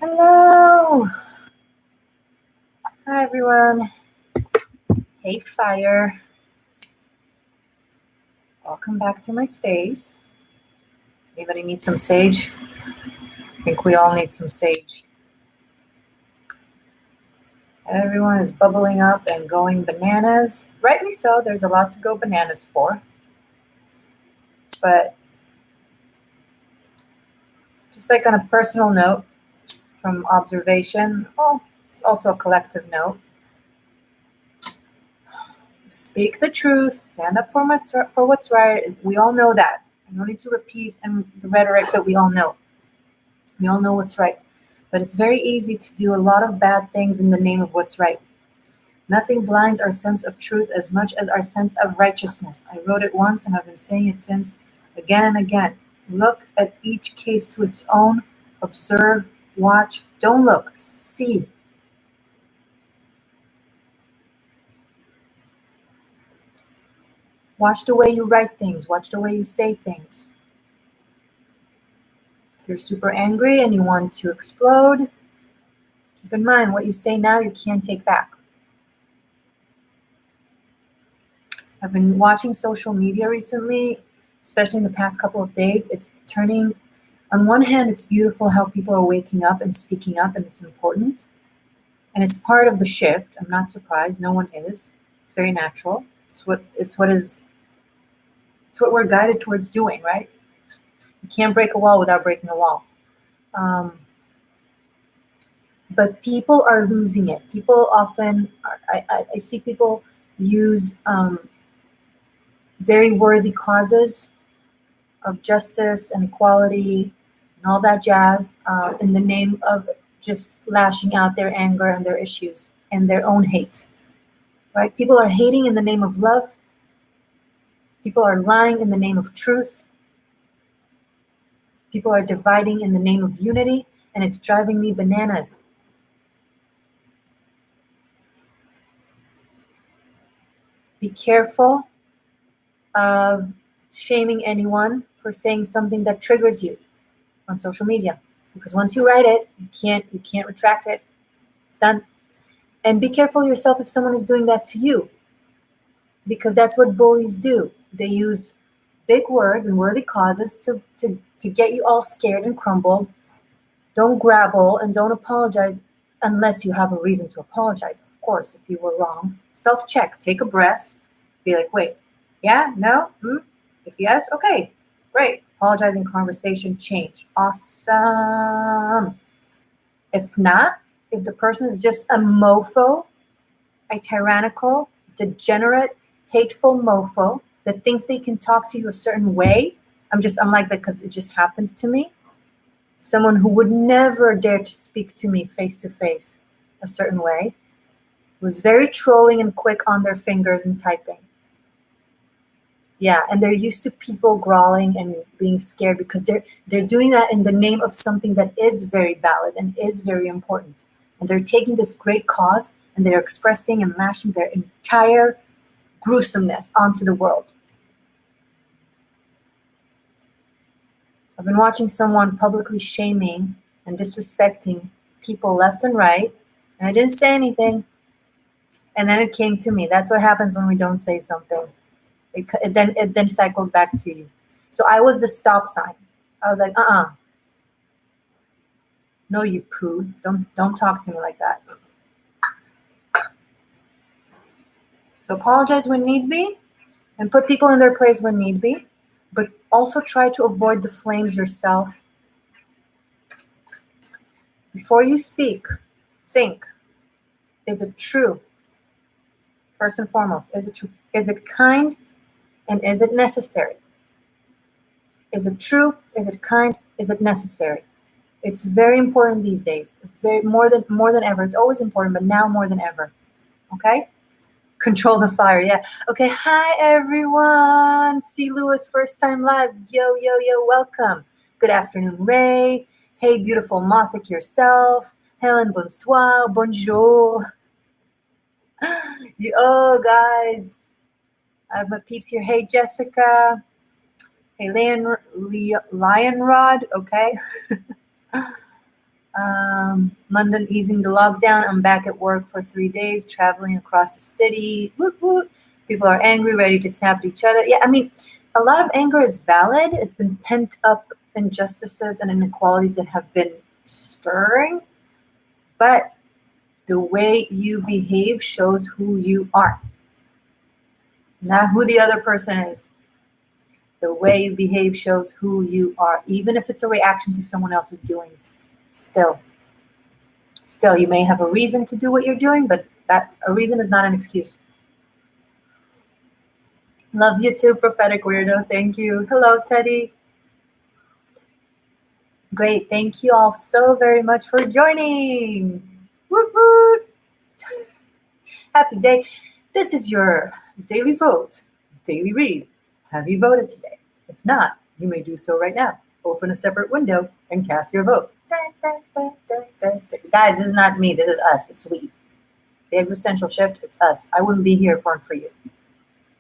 Hello. Hi, everyone. Hey, fire. Welcome back to my space. Anybody need some sage? I think we all need some sage. Everyone is bubbling up and going bananas. Rightly so. There's a lot to go bananas for. But just like on a personal note from observation, it's also a collective note. Speak the truth. Stand up for what's right. We all know that. I don't need to repeat the rhetoric that we all know. We all know what's right. But it's very easy to do a lot of bad things in the name of what's right. Nothing blinds our sense of truth as much as our sense of righteousness. I wrote it once and I've been saying it since, again and again. Look at each case to its own. Observe, watch, don't look, see. Watch the way you write things. Watch the way you say things. If you're super angry and you want to explode, keep in mind what you say now you can't take back. I've been watching social media recently, especially in the past couple of days. It's turning, on one hand, it's beautiful how people are waking up and speaking up, and it's important. And it's part of the shift. I'm not surprised. No one is. It's very natural. It's what we're guided towards doing, right? You can't break a wall without breaking a wall. But people are losing it. People often, I see people use very worthy causes of justice and equality and all that jazz in the name of just lashing out their anger and their issues and their own hate, right? People are hating in the name of love. People are lying in the name of truth. People are dividing in the name of unity, and it's driving me bananas. Be careful of shaming anyone for saying something that triggers you on social media, because once you write it, you can't retract it. It's done. And be careful yourself if someone is doing that to you, because that's what bullies do. They use big words and worthy causes to get you all scared and crumbled. Don't grapple and don't apologize unless you have a reason to apologize. Of course, if you were wrong, self-check, take a breath, be like, wait, yeah, no, if yes, okay, great. Apologizing, conversation, change. Awesome. If not, if the person is just a mofo, a tyrannical, degenerate, hateful mofo that thinks they can talk to you a certain way, I'm like that because it just happens to me. Someone who would never dare to speak to me face to face a certain way, was very trolling and quick on their fingers and typing. Yeah, and they're used to people growling and being scared because they're doing that in the name of something that is very valid and is very important. And they're taking this great cause and they're expressing and lashing their entire gruesomeness onto the world. I've been watching someone publicly shaming and disrespecting people left and right, and I didn't say anything. And then it came to me. That's what happens when we don't say something. It then cycles back to you. So I was the stop sign. I was like, no, you poo. Don't talk to me like that. So apologize when need be, and put people in their place when need be, but also try to avoid the flames yourself. Before you speak, think, is it true? First and foremost, is it true? Is it kind? And is it necessary? Is it true? Is it kind? Is it necessary? It's very important these days, more than ever. It's always important, but now more than ever. Okay? Control the fire. Yeah. Okay. Hi, everyone. C. Lewis, first time live. Yo, welcome. Good afternoon, Ray. Hey, beautiful mythic yourself. Helen, bonsoir, bonjour. Guys. I have my peeps here. Hey, Jessica. Hey, Lionrod. Okay. London easing the lockdown. I'm back at work for 3 days, traveling across the city. Woot woot. People are angry, ready to snap at each other. Yeah, I mean, a lot of anger is valid. It's been pent up injustices and inequalities that have been stirring. But the way you behave shows who you are, not who the other person is. The way you behave shows who you are, even if it's a reaction to someone else's doings. Still, you may have a reason to do what you're doing, but that a reason is not an excuse. Love you too, prophetic weirdo. Thank you. Hello, Teddy. Great. Thank you all so very much for joining. Woot woot. Happy day. This is your daily vote, daily read. Have you voted today? If not, you may do so right now. Open a separate window and cast your vote. Guys, this is not me. This is us. It's we. The existential shift, it's us. I wouldn't be here if it weren't for you.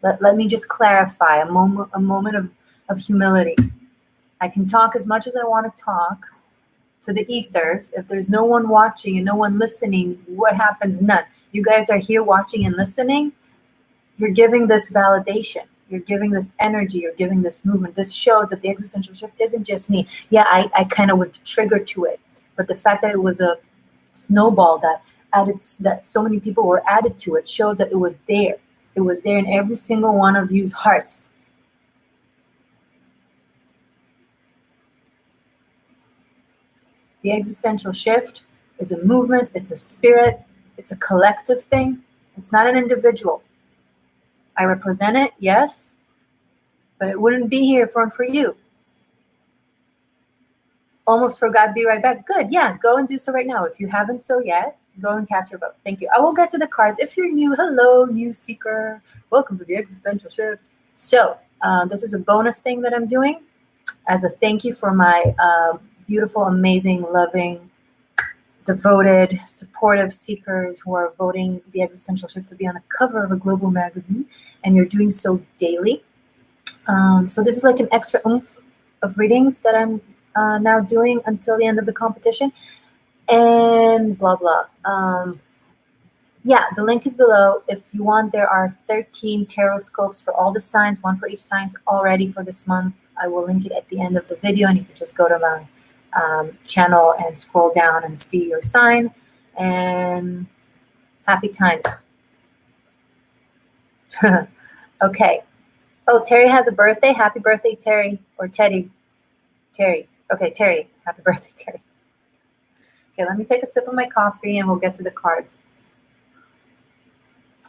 Let me just clarify a moment of humility. I can talk as much as I want to talk to the ethers. If there's no one watching and no one listening, what happens? None. You guys are here watching and listening. You're giving this validation. You're giving this energy. You're giving this movement. This shows that the existential shift isn't just me. Yeah, I kind of was the trigger to it. But the fact that it was a snowball that so many people were added to it shows that it was there. It was there in every single one of you's hearts. The existential shift is a movement. It's a spirit. It's a collective thing. It's not an individual. I represent it, yes, but it wouldn't be here if it weren't for you. Almost forgot, be right back. Good, yeah, go and do so right now. If you haven't so yet, go and cast your vote. Thank you. I will get to the cards. If you're new, hello, new seeker. Welcome to the existential shift. So this is a bonus thing that I'm doing as a thank you for my beautiful, amazing, loving, devoted, supportive seekers who are voting the existential shift to be on the cover of a global magazine, and you're doing so daily. So this is like an extra oomph of readings that I'm now doing until the end of the competition, and blah blah. Yeah, the link is below. If you want, there are 13 tarot scopes for all the signs, one for each sign already for this month. I will link it at the end of the video, and you can just go to my channel and scroll down and see your sign. And happy times. Okay. Oh, Terry has a birthday. Happy birthday, Terry. Or Teddy. Terry. Okay, Terry. Happy birthday, Terry. Okay, let me take a sip of my coffee and we'll get to the cards.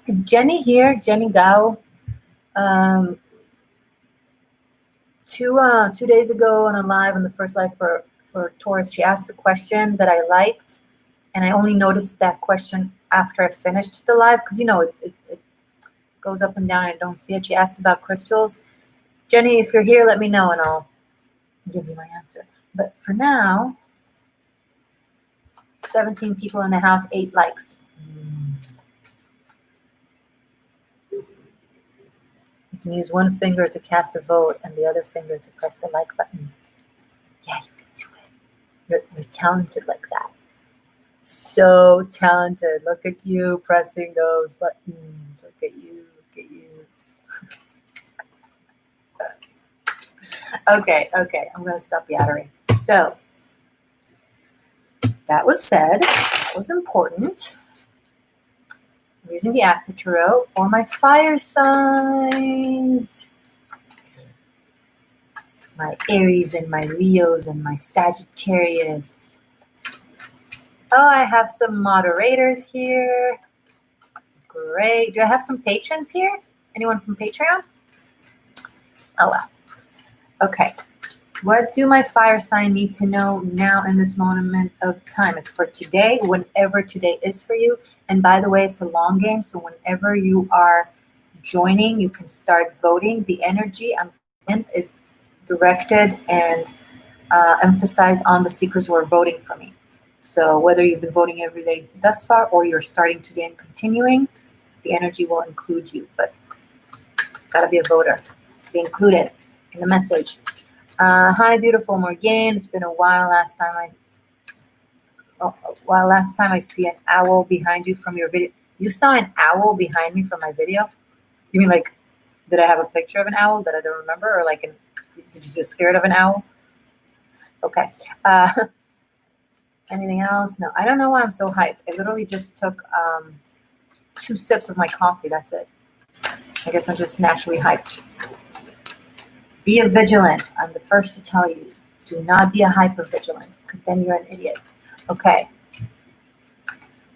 Is Jenny here? Jenny Gao. 2 days ago on a live, on the first live for Taurus, she asked a question that I liked, and I only noticed that question after I finished the live, because it goes up and down and I don't see it. She asked about crystals. Jenny, if you're here, let me know and I'll give you my answer. But for now, 17 people in the house, 8 likes. You can use one finger to cast a vote and the other finger to press the like button. Yeah, you can do it. You're talented like that. So talented. Look at you pressing those buttons. Look at you. Look at you. Okay. I'm going to stop yattering. So that was said. That was important. I'm using the Afro Tarot for my fire signs. My Aries and my Leos and my Sagittarius. Oh, I have some moderators here. Great. Do I have some patrons here? Anyone from Patreon? Oh, wow. Okay. What do my fire sign need to know now in this moment of time? It's for today, whenever today is for you. And by the way, it's a long game. So whenever you are joining, you can start voting. The energy I'm in is directed and emphasized on the seekers who are voting for me. So whether you've been voting every day thus far or you're starting today and continuing, the energy will include you. But gotta be a voter to be included in the message. Hi, beautiful Morgane. It's been a while. Last time I well, last time I see an owl behind you from your video. You saw an owl behind me from my video? You mean like, did I have a picture of an owl that I don't remember? Or like, did you get scared of an owl? Okay. Anything else? No, I don't know why I'm so hyped. I literally just took 2 sips of my coffee. That's it. I guess I'm just naturally hyped. Be a vigilant. I'm the first to tell you. Do not be a hyper-vigilant, because then you're an idiot. Okay.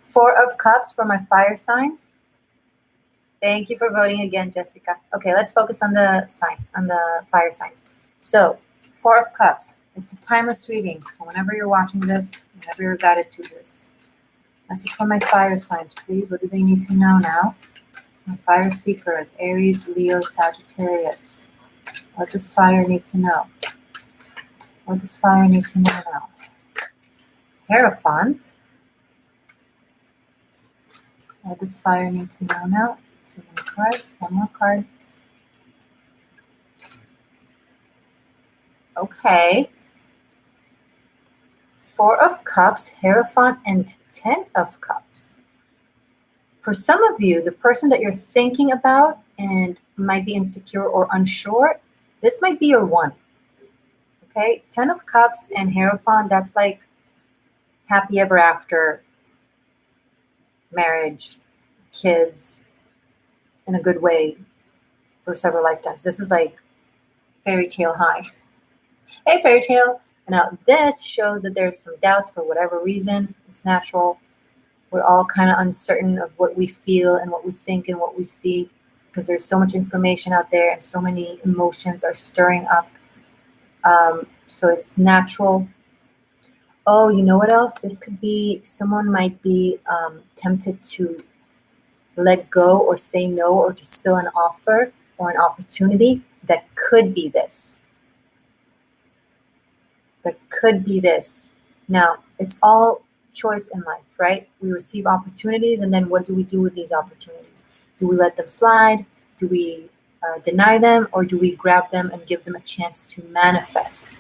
4 of Cups for my fire signs. Thank you for voting again, Jessica. Okay, let's focus on the fire signs. So, 4 of Cups. It's a timeless reading. So whenever you're watching this, whenever you're guided to this. Message for my fire signs, please. What do they need to know now? My fire seekers, Aries, Leo, Sagittarius. What does fire need to know? What does fire need to know now? Hierophant. What does fire need to know now? 2 more cards. 1 more card. Okay. 4 of Cups, Hierophant, and 10 of Cups. For some of you, the person that you're thinking about and might be insecure or unsure, this might be your one. Okay? 10 of Cups and Hierophant, that's like happy ever after, marriage, kids, in a good way for several lifetimes. This is like fairy tale high. Hey, fairy tale. Now, this shows that there's some doubts for whatever reason. It's natural. We're all kind of uncertain of what we feel and what we think and what we see, because there's so much information out there and so many emotions are stirring up. So it's natural. Oh, you know what else? This could be, someone might be tempted to let go or say no, or to spill an offer or an opportunity that could be this. That could be this. Now, it's all choice in life, right? We receive opportunities, and then what do we do with these opportunities? Do we let them slide? Do we deny them, or do we grab them and give them a chance to manifest?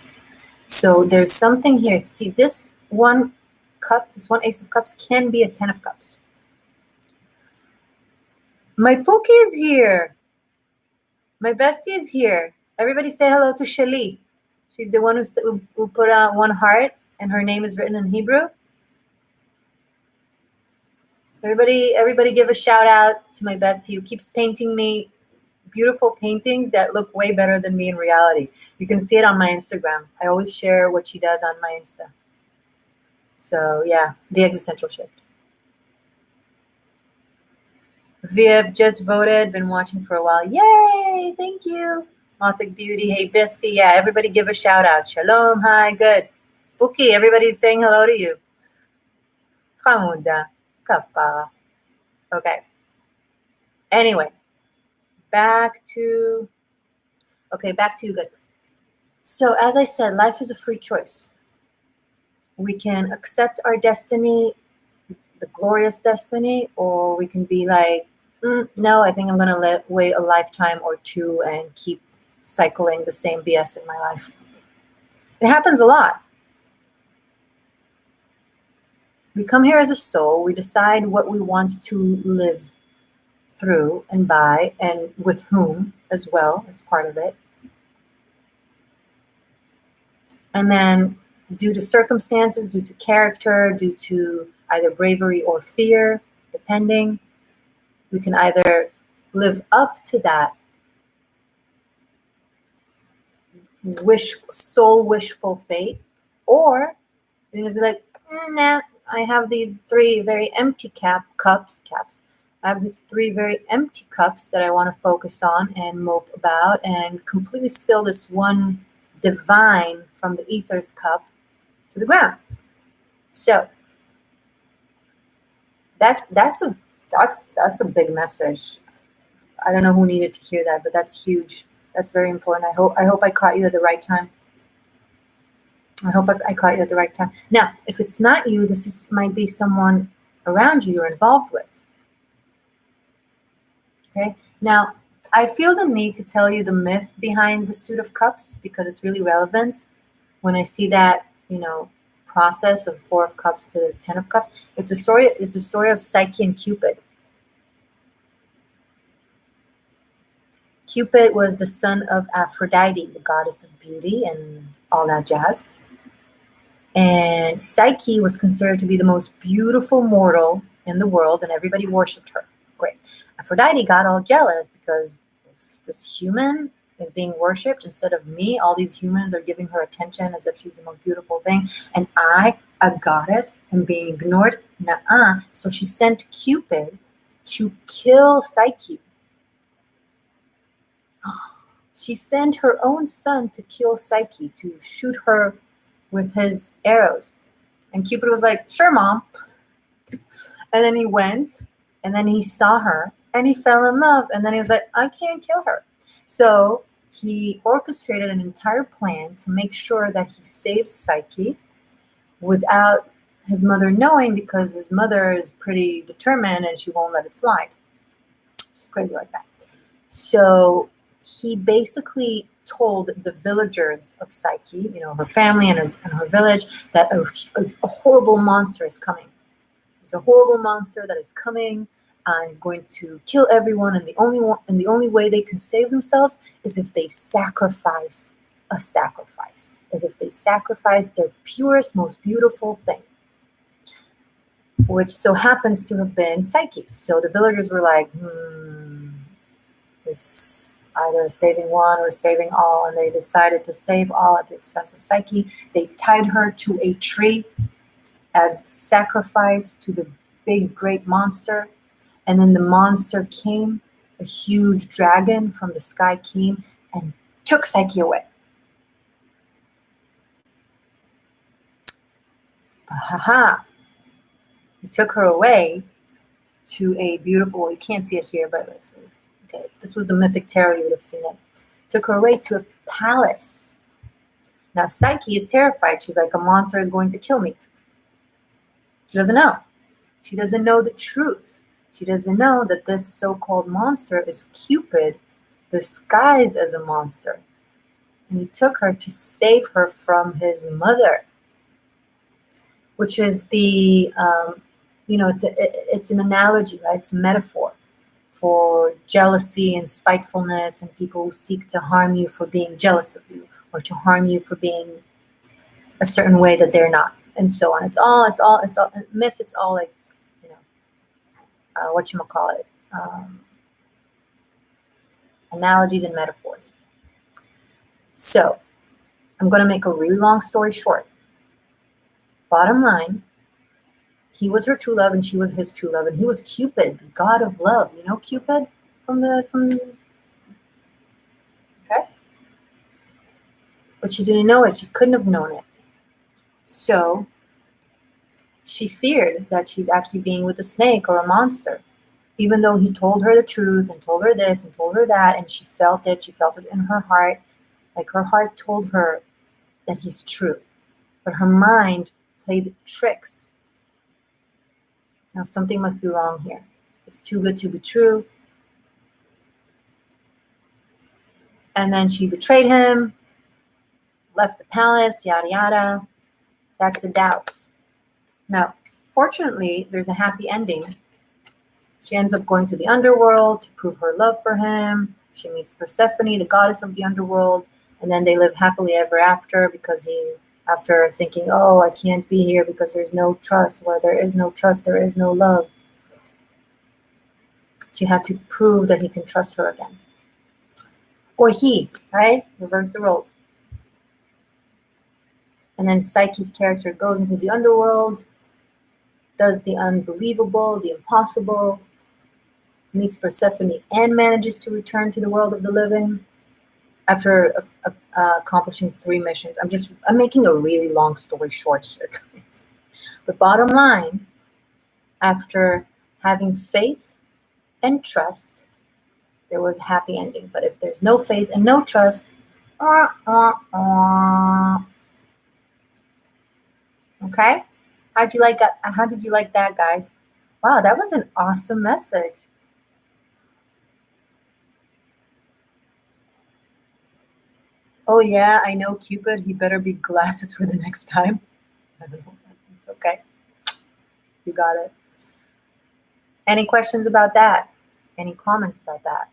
So there's something here. See, this 1 cup, this 1 Ace of Cups can be a 10 of Cups. My Pookie is here. My bestie is here. Everybody say hello to Shali. She's the one who put out 1 heart, and her name is written in Hebrew. Everybody give a shout out to my bestie who keeps painting me beautiful paintings that look way better than me in reality. You can see it on my Instagram. I always share what she does on my Insta. So yeah, the Existential Shift. Viv just voted, been watching for a while. Yay, thank you. Mythic Beauty, hey bestie. Yeah, everybody give a shout out. Shalom, hi, good. Buki, everybody's saying hello to you. Hamuda, kapara. Okay. Anyway, back to you guys. So as I said, life is a free choice. We can accept our destiny, the glorious destiny, or we can be like, no, I think I'm going to wait a lifetime or 2 and keep cycling the same BS in my life. It happens a lot. We come here as a soul. We decide what we want to live through and by, and with whom as well. It's part of it. And then due to circumstances, due to character, due to either bravery or fear, depending, we can either live up to that wishful fate, or you can just be like, nah, I have these 3 very empty cups. I have these 3 very empty cups that I want to focus on and mope about and completely spill this 1 divine from the ether's cup to the ground. So that's a big message. I don't know who needed to hear that, but that's huge. That's very important. I hope I caught you at the right time. Now, if it's not you, might be someone around you you're involved with. Okay. Now, I feel the need to tell you the myth behind the Suit of Cups, because it's really relevant. When I see that, process of Four of Cups to the Ten of Cups. It's a story of Psyche and Cupid. Cupid was the son of Aphrodite, the goddess of beauty and all that jazz. And Psyche was considered to be the most beautiful mortal in the world, and everybody worshipped her. Great. Aphrodite got all jealous because this human is being worshipped instead of me. All these humans are giving her attention as if she's the most beautiful thing. And I, a goddess, am being ignored. Nuh-uh. So she sent Cupid to kill Psyche. She sent her own son to kill Psyche, to shoot her with his arrows. And Cupid was like, sure, Mom. And then he went, and then he saw her, and he fell in love. And then he was like, I can't kill her. So he orchestrated an entire plan to make sure that he saves Psyche without his mother knowing, because his mother is pretty determined and she won't let it slide. She's crazy like that. So he basically told the villagers of Psyche, her family and her village, that a horrible monster is coming. There's a horrible monster that is coming and is going to kill everyone. And the only way they can save themselves is if they sacrifice a sacrifice, as if they sacrifice their purest, most beautiful thing, which so happens to have been Psyche. So the villagers were like, it's either saving one or saving all, and they decided to save all at the expense of Psyche. They tied her to a tree as sacrifice to the big, great monster, and then the monster came, a huge dragon from the sky came and took Psyche away. But he took her away to a beautiful, well, you can't see it here, but let's see. Okay, if this was the mythic tarot, you would have seen it. Took her away to a palace. Now, Psyche is terrified. She's like, a monster is going to kill me. She doesn't know. She doesn't know the truth. She doesn't know that this so-called monster is Cupid disguised as a monster. And he took her to save her from his mother, which is the, it's an analogy, right? It's a metaphor for jealousy and spitefulness, and people who seek to harm you for being jealous of you, or to harm you for being a certain way that they're not, and so on. It's all myth. It's all like, analogies and metaphors. So I'm going to make a really long story short. Bottom line, he was her true love and she was his true love. And he was Cupid, the god of love. You know Cupid okay? But she didn't know it. She couldn't have known it. So she feared that she's actually being with a snake or a monster, even though he told her the truth and told her this and told her that. And she felt it. She felt it in her heart. Like her heart told her that he's true. But her mind played tricks. Now, something must be wrong here. It's too good to be true. And then she betrayed him, left the palace, yada, yada. That's the doubts. Now, fortunately, there's a happy ending. She ends up going to the underworld to prove her love for him. She meets Persephone, the goddess of the underworld. And then they live happily ever after, because after thinking, oh, I can't be here because there's no trust. Where there is no trust, there is no love. She had to prove that he can trust her again. Or he, right? Reverse the roles. And then Psyche's character goes into the underworld, does the unbelievable, the impossible, meets Persephone and manages to return to the world of the living after accomplishing 3 missions. I'm making a really long story short here, guys. But bottom line, after having faith and trust, there was a happy ending. But if there's no faith and no trust, okay? How did you like that, guys? Wow, that was an awesome message. Oh yeah, I know Cupid. He better be glasses for the next time. I don't know. It's okay. You got it. Any questions about that? Any comments about that?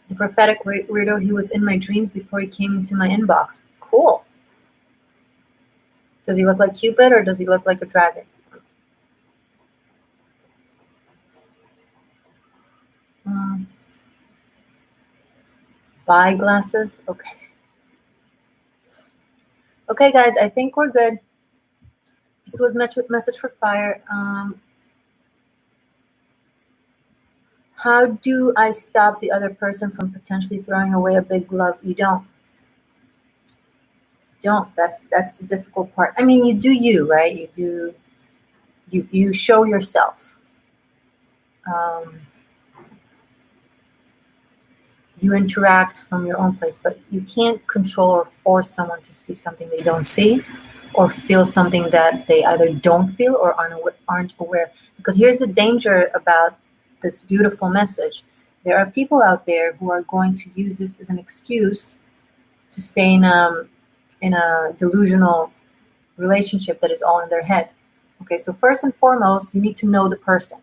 The prophetic weirdo, he was in my dreams before he came into my inbox. Cool. Does he look like Cupid or does he look like a dragon? Buy glasses? Okay. Okay, guys, I think we're good. This was Message for Fire. How do I stop the other person from potentially throwing away a big glove? You don't. That's the difficult part. I mean, you do you, right? You show yourself. You interact from your own place, but you can't control or force someone to see something they don't see or feel something that they either don't feel or aren't aware. Because here's the danger about this beautiful message. There are people out there who are going to use this as an excuse to stay in a delusional relationship that is all in their head. Okay, so first and foremost, you need to know the person.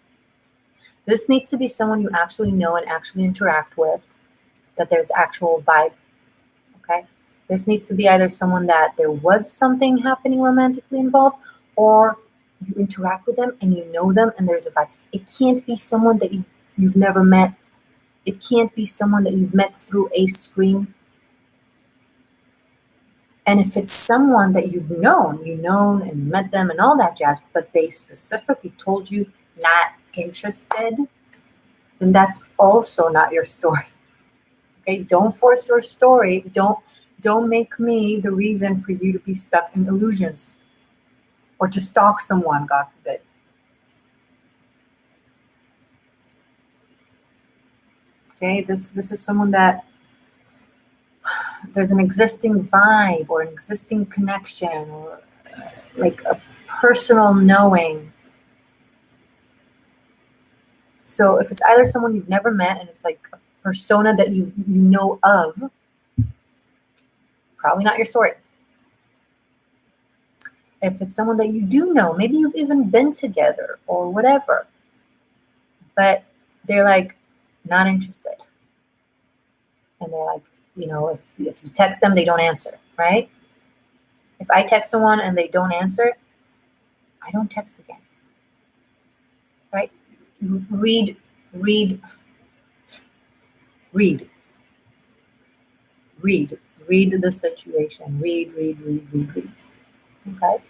This needs to be someone you actually know and actually interact with, that there's actual vibe. Okay, this needs to be either someone that there was something happening romantically involved, or you interact with them and you know them and there's a vibe. It can't be someone that you've never met. It can't be someone that you've met through a screen. And if it's someone that you've known and met them and all that jazz, but they specifically told you not interested, then that's also not your story. Okay, don't force your story. Don't make me the reason for you to be stuck in illusions or to stalk someone, God forbid. Okay, this is someone that there's an existing vibe or an existing connection or like a personal knowing. So if it's either someone you've never met and it's like a persona that you know of, probably not your story. If it's someone that you do know, maybe you've even been together or whatever, but they're like not interested. And they're like, if you text them, they don't answer, right? If I text someone and they don't answer, I don't text again, right? Read the situation. Read. Okay?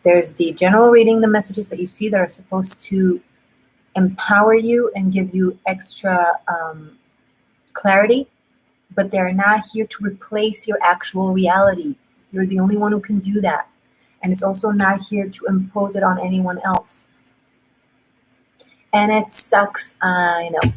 There's the general reading, the messages that you see that are supposed to empower you and give you extra clarity, but they're not here to replace your actual reality. You're the only one who can do that. And it's also not here to impose it on anyone else. And it sucks, I know.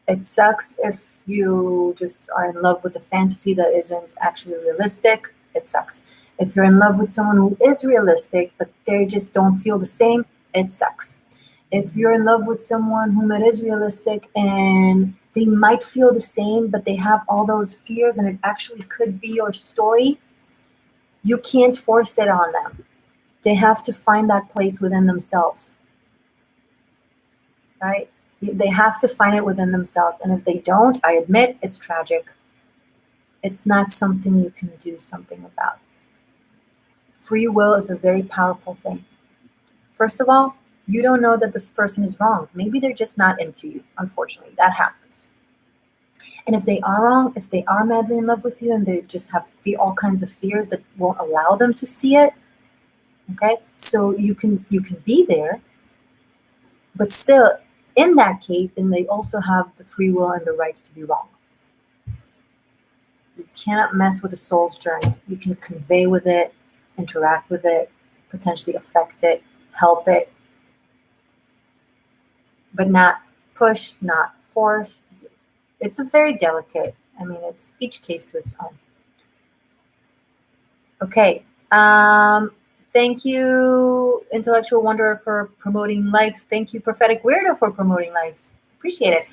It sucks if you just are in love with a fantasy that isn't actually realistic. It sucks. If you're in love with someone who is realistic, but they just don't feel the same, it sucks. If you're in love with someone whom it is realistic and they might feel the same, but they have all those fears and it actually could be your story, you can't force it on them. They have to find that place within themselves, right? They have to find it within themselves. And if they don't, I admit it's tragic. It's not something you can do something about. Free will is a very powerful thing. First of all, you don't know that this person is wrong. Maybe they're just not into you. Unfortunately, that happens. And if they are wrong, if they are madly in love with you and they just have all kinds of fears that won't allow them to see it, okay? So you can be there, but still, in that case, then they also have the free will and the right to be wrong. You cannot mess with a soul's journey. You can convey with it, interact with it, potentially affect it, help it, but not push, not force. It's a very delicate, it's each case to its own. Okay. Thank you, Intellectual Wanderer, for promoting likes. Thank you, Prophetic Weirdo, for promoting likes. Appreciate it.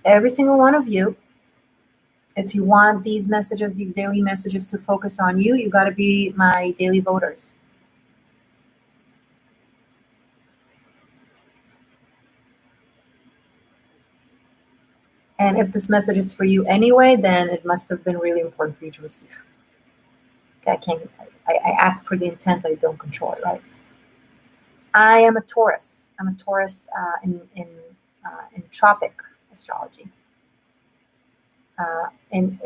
every single one of you, if you want these messages, these daily messages to focus on you, you got to be my daily voters. And if this message is for you anyway, then it must have been really important for you to receive. I ask for the intent, I don't control it, right? I am a Taurus. I'm a Taurus in tropic astrology. In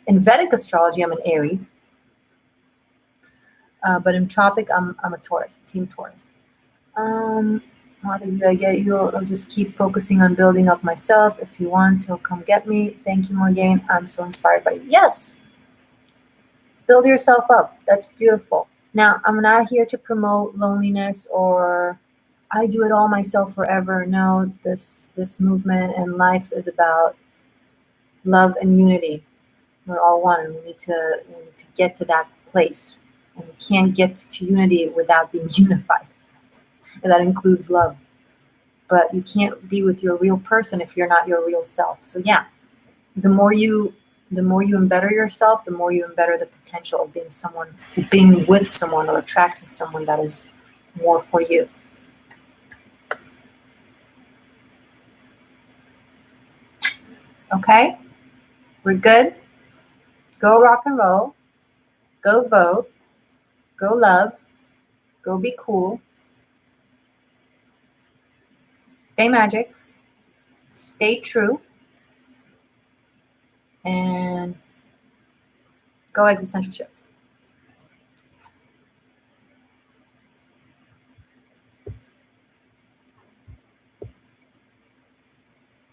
Vedic astrology, I'm an Aries. But in tropic, I'm a Taurus, team Taurus. I get you. I'll just keep focusing on building up myself. If he wants, he'll come get me. Thank you, Morgane. I'm so inspired by you. Yes. Build yourself up. That's beautiful. Now, I'm not here to promote loneliness or I do it all myself forever. No, this movement and life is about love and unity. We're all one, and we need to get to that place. And we can't get to unity without being unified. And that includes love. But you can't be with your real person if you're not your real self. So yeah, the more you embetter yourself, the more you embetter the potential of being with someone or attracting someone that is more for you. Okay? We're good? Go rock and roll. Go vote. Go love. Go be cool. Stay magic. Stay true. And go existential shift.